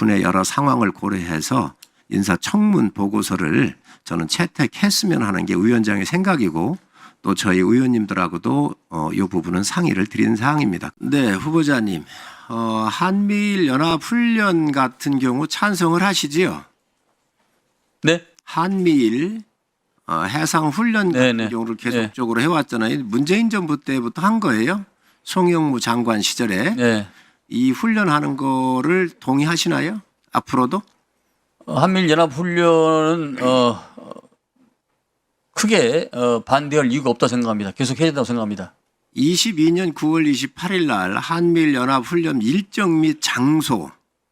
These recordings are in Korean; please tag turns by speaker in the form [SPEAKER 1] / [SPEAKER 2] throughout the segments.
[SPEAKER 1] 군의 여러 상황을 고려해서 인사청문 보고서를 저는 채택했으면 하는 게 위원장의 생각이고 또 저희 의원님들하고도 이 부분은 상의를 드린 사항입니다. 네, 후보자님. 한미일 연합훈련 같은 경우 찬성을 하시지요?
[SPEAKER 2] 네.
[SPEAKER 1] 한미일 해상훈련 같은
[SPEAKER 2] 네네.
[SPEAKER 1] 경우를 계속적으로 해왔잖아요. 문재인 정부 때부터 한 거예요. 송영무 장관 시절에.
[SPEAKER 2] 네.
[SPEAKER 1] 이 훈련하는 거를 동의하시나요? 앞으로도?
[SPEAKER 2] 한미일 연합 훈련은 크게 반대할 이유가 없다 생각합니다. 계속 해야 된다고 생각합니다.
[SPEAKER 1] 22년 9월 28일 날 한미일 연합 훈련 일정 및 장소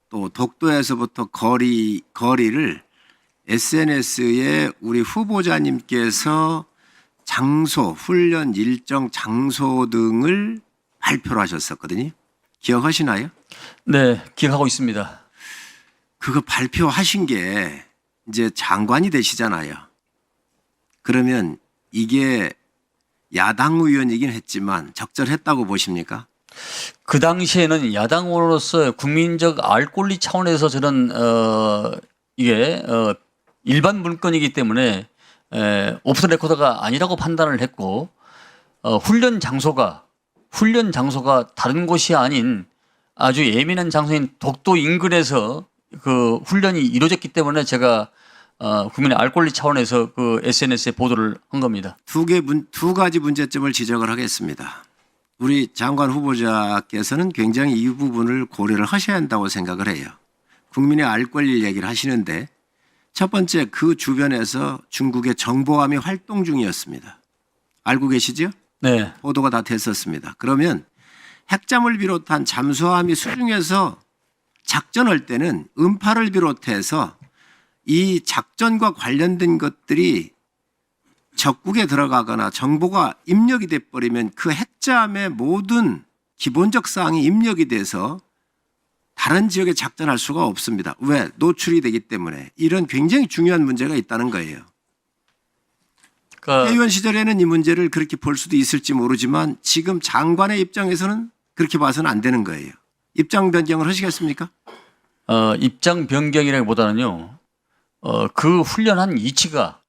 [SPEAKER 1] 또 독도에서부터 거리를 SNS에 우리 후보자님께서 장소, 훈련 일정 장소 등을 발표를 하셨었거든요. 기억하시나요?
[SPEAKER 2] 네, 기억하고 있습니다.
[SPEAKER 1] 그거 발표하신 게 이제 장관이 되시잖아요. 그러면 이게 야당 의원이긴 했지만 적절했다고 보십니까?
[SPEAKER 2] 그 당시에는 야당으로서 국민적 알 권리 차원에서 저는 이게 일반 문건이기 때문에 오프 더 레코더가 아니라고 판단을 했고 훈련 장소가 다른 곳이 아닌 아주 예민한 장소인 독도 인근에서 그 훈련이 이루어졌기 때문에 제가 국민의 알 권리 차원에서 그 SNS에 보도를 한 겁니다.
[SPEAKER 1] 두 가지 문제점을 지적을 하겠습니다. 우리 장관 후보자께서는 굉장히 이 부분을 고려를 하셔야 한다고 생각을 해요. 국민의 알 권리 얘기를 하시는데 첫 번째 그 주변에서 중국의 정보함이 활동 중이었습니다. 알고 계시죠?
[SPEAKER 2] 네.
[SPEAKER 1] 보도가 다 됐었습니다. 그러면 핵잠을 비롯한 잠수함이 수중에서 작전할 때는 음파를 비롯해서 이 작전과 관련된 것들이 적국에 들어가거나 정보가 입력이 돼버리면 그 핵잠의 모든 기본적 사항이 입력이 돼서 다른 지역에 작전할 수가 없습니다. 왜? 노출이 되기 때문에. 이런 굉장히 중요한 문제가 있다는 거예요. 해의원 시절에는 이 문제를 그렇게 볼 수도 있을지 모르지만 지금 장관의 입장에서는 그렇게 봐서는 안 되는 거예요. 입장 변경을 하시겠습니까?
[SPEAKER 2] 입장 변경이라기보다는요. 그 훈련한 위치가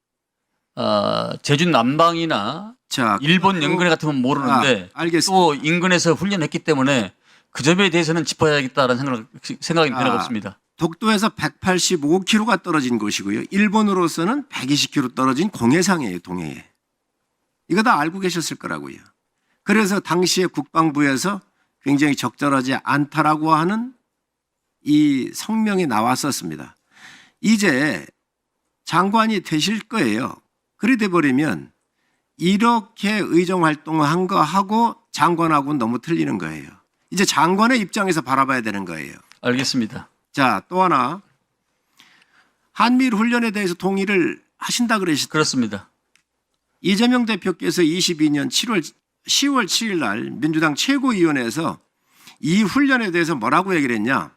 [SPEAKER 2] 제주 남방이나
[SPEAKER 1] 자,
[SPEAKER 2] 일본 연근에 같으면 모르는데
[SPEAKER 1] 알겠습니다.
[SPEAKER 2] 또 인근에서 훈련했기 때문에 그 점에 대해서는 짚어야겠다는 생각이 변화가 없습니다.
[SPEAKER 1] 독도에서 185km가 떨어진 곳이고요. 일본으로서는 120km 떨어진 공해상이에요. 동해에. 이거 다 알고 계셨을 거라고요. 그래서 당시에 국방부에서 굉장히 적절하지 않다라고 하는 이 성명이 나왔었습니다. 이제 장관이 되실 거예요. 그리 돼버리면 이렇게 의정활동을 한 거하고 장관하고는 너무 틀리는 거예요. 이제 장관의 입장에서 바라봐야 되는 거예요.
[SPEAKER 2] 알겠습니다.
[SPEAKER 1] 자, 또 하나. 한미일 훈련에 대해서 동의를 하신다 그러시죠?
[SPEAKER 2] 그렇습니다.
[SPEAKER 1] 이재명 대표께서 22년 10월 7일 날 민주당 최고위원회에서 이 훈련에 대해서 뭐라고 얘기를 했냐?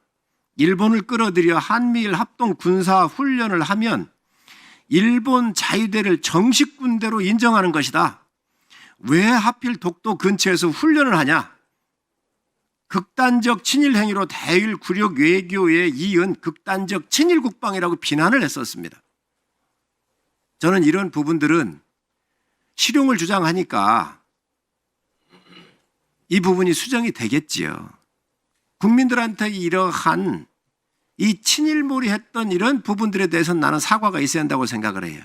[SPEAKER 1] 일본을 끌어들여 한미일 합동 군사 훈련을 하면 일본 자위대를 정식 군대로 인정하는 것이다. 왜 하필 독도 근처에서 훈련을 하냐? 극단적 친일 행위로 대일 굴욕 외교에 이은 극단적 친일 국방이라고 비난을 했었습니다. 저는 이런 부분들은 실용을 주장하니까 이 부분이 수정이 되겠지요. 국민들한테 이러한 이 친일몰이 했던 이런 부분들에 대해서는 나는 사과가 있어야 한다고 생각을 해요.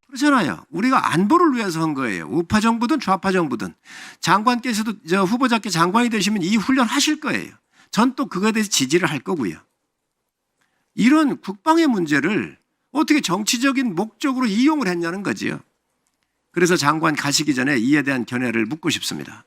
[SPEAKER 1] 그렇잖아요. 우리가 안보를 위해서 한 거예요. 우파 정부든 좌파 정부든. 장관께서도 후보자께 장관이 되시면 이 훈련 하실 거예요. 전 또 그거에 대해서 지지를 할 거고요. 이런 국방의 문제를 어떻게 정치적인 목적으로 이용을 했냐는 거지요. 그래서 장관 가시기 전에 이에 대한 견해를 묻고 싶습니다.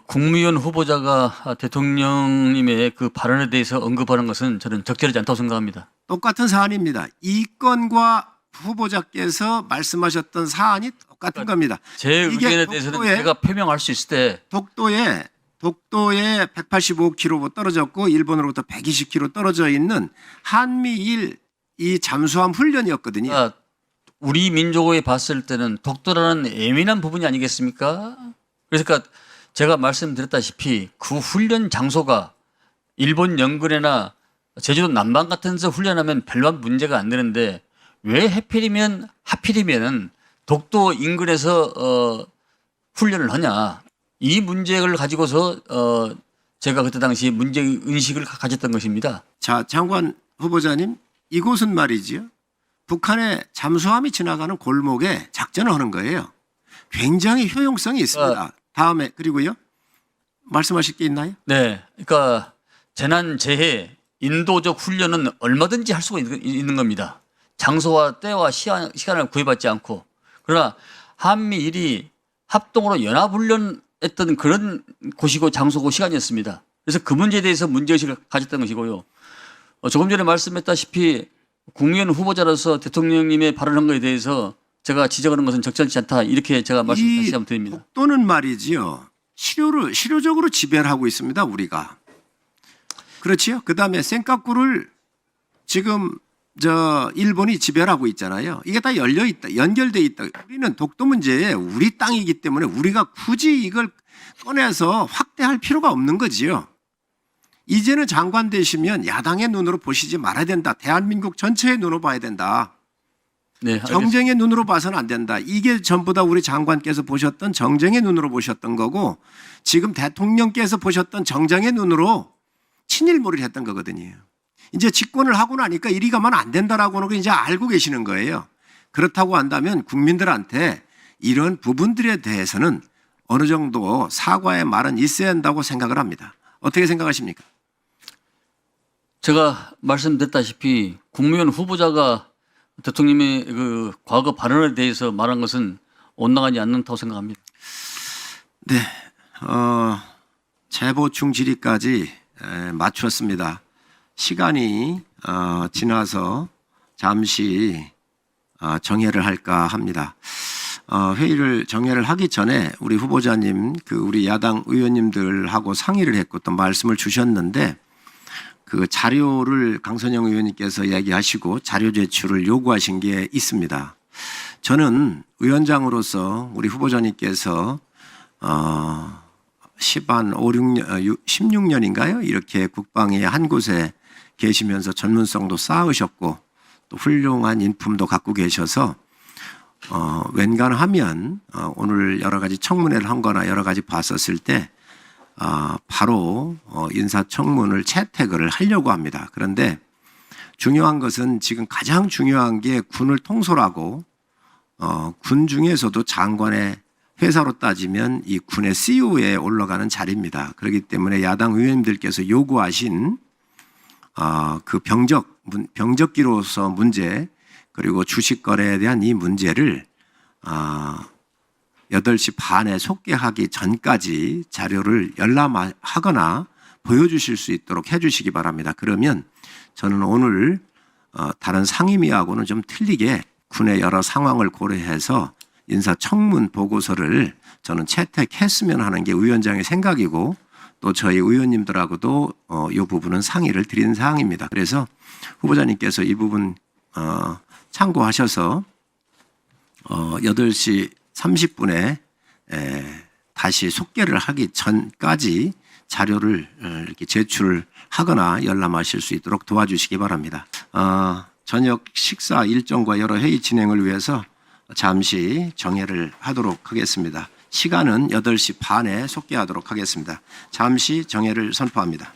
[SPEAKER 2] 국무위원 후보자가 대통령님의 그 발언에 대해서 언급하는 것은 저는 적절하지 않다고 생각합니다.
[SPEAKER 1] 똑같은 사안입니다. 이 건과 후보자께서 말씀하셨던 사안이 똑같은 겁니다.
[SPEAKER 2] 제 의견에 대해서는 제가 표명할 수 있을 때
[SPEAKER 1] 독도에 185km 떨어졌고 일본으로부터 120km 떨어져 있는 한미일 이 잠수함 훈련이었거든요.
[SPEAKER 2] 우리 민족에 봤을 때는 독도라는 예민한 부분이 아니겠습니까? 그러니까 제가 말씀드렸다시피 그 훈련 장소가 일본 연근해나 제주도 남방 같은 데서 훈련하면 별반 문제가 안 되는데 왜 하필이면 독도 인근에서 훈련을 하냐. 이 문제를 가지고서 제가 그때 당시 문제 의식을 가졌던 것입니다.
[SPEAKER 1] 자, 장관 후보자님, 이곳은 말이지요. 북한의 잠수함이 지나가는 골목에 작전을 하는 거예요. 굉장히 효용성이 있습니다. 다음에 그리고요. 말씀하실 게 있나요?
[SPEAKER 2] 네. 그러니까 재난 재해 인도적 훈련은 얼마든지 할 수가 있는 겁니다. 장소와 때와 시간을 구애받지 않고. 그러나 한미일이 합동으로 연합훈련했던 그런 곳이고 장소고 시간이었습니다. 그래서 그 문제에 대해서 문제의식을 가졌던 것이고요. 조금 전에 말씀했다시피 국무위원 후보자로서 대통령님의 발언한 것에 대해서 제가 지적하는 것은 적절치 않다. 이렇게 제가 말씀 다시 한번 드립니다.
[SPEAKER 1] 독도는 말이지요. 실효적으로 지배를 하고 있습니다. 우리가. 그렇지요. 그다음에 센카쿠를 지금 일본이 지배를 하고 있잖아요. 이게 다 열려 있다. 연결돼 있다. 우리는 독도 문제에 우리 땅이기 때문에 우리가 굳이 이걸 꺼내서 확대할 필요가 없는 거지요. 이제는 장관 되시면 야당의 눈으로 보시지 말아야 된다. 대한민국 전체의 눈으로 봐야 된다.
[SPEAKER 2] 네,
[SPEAKER 1] 정쟁의 눈으로 봐서는 안 된다. 이게 전부 다 우리 장관께서 보셨던 정쟁의 눈으로 보셨던 거고 지금 대통령께서 보셨던 정쟁의 눈으로 친일몰이를 했던 거거든요. 이제 집권을 하고 나니까 이리 가면 안 된다라고는 걸 이제 알고 계시는 거예요. 그렇다고 한다면 국민들한테 이런 부분들에 대해서는 어느 정도 사과의 말은 있어야 한다고 생각을 합니다. 어떻게 생각하십니까?
[SPEAKER 2] 제가 말씀드렸다시피 국무위원 후보자가 대통령의 그 과거 발언에 대해서 말한 것은 온당하지 않는다고 생각합니다.
[SPEAKER 1] 네, 재보충 질의까지 마쳤습니다. 시간이 지나서 잠시 정회를 할까 합니다. 회의를 정회를 하기 전에 우리 후보자님, 우리 야당 의원님들하고 상의를 했고 또 말씀을 주셨는데 그 자료를 강선영 의원님께서 이야기하시고 자료 제출을 요구하신 게 있습니다. 저는 위원장으로서 우리 후보자님께서 16년인가요? 이렇게 국방의 한 곳에 계시면서 전문성도 쌓으셨고 또 훌륭한 인품도 갖고 계셔서 웬간하면 오늘 여러 가지 청문회를 한 거나 여러 가지 봤었을 때 바로 인사청문을 채택을 하려고 합니다. 그런데 중요한 것은 지금 가장 중요한 게 군을 통솔하고 군 중에서도 장관의 회사로 따지면 이 군의 CEO에 올라가는 자리입니다. 그렇기 때문에 야당 의원님들께서 요구하신 그 병적기로서 문제 그리고 주식 거래에 대한 이 문제를 8시 반에 속개하기 전까지 자료를 열람하거나 보여주실 수 있도록 해주시기 바랍니다. 그러면 저는 오늘 다른 상임위하고는 좀 틀리게 군의 여러 상황을 고려해서 인사청문 보고서를 저는 채택했으면 하는 게 위원장의 생각이고 또 저희 의원님들하고도 이 부분은 상의를 드린 사항입니다. 그래서 후보자님께서 이 부분 참고하셔서 8시 30분에 다시 속개를 하기 전까지 자료를 이렇게 제출하거나 열람하실 수 있도록 도와주시기 바랍니다. 저녁 식사 일정과 여러 회의 진행을 위해서 잠시 정회를 하도록 하겠습니다. 시간은 8시 반에 속개하도록 하겠습니다. 잠시 정회를 선포합니다.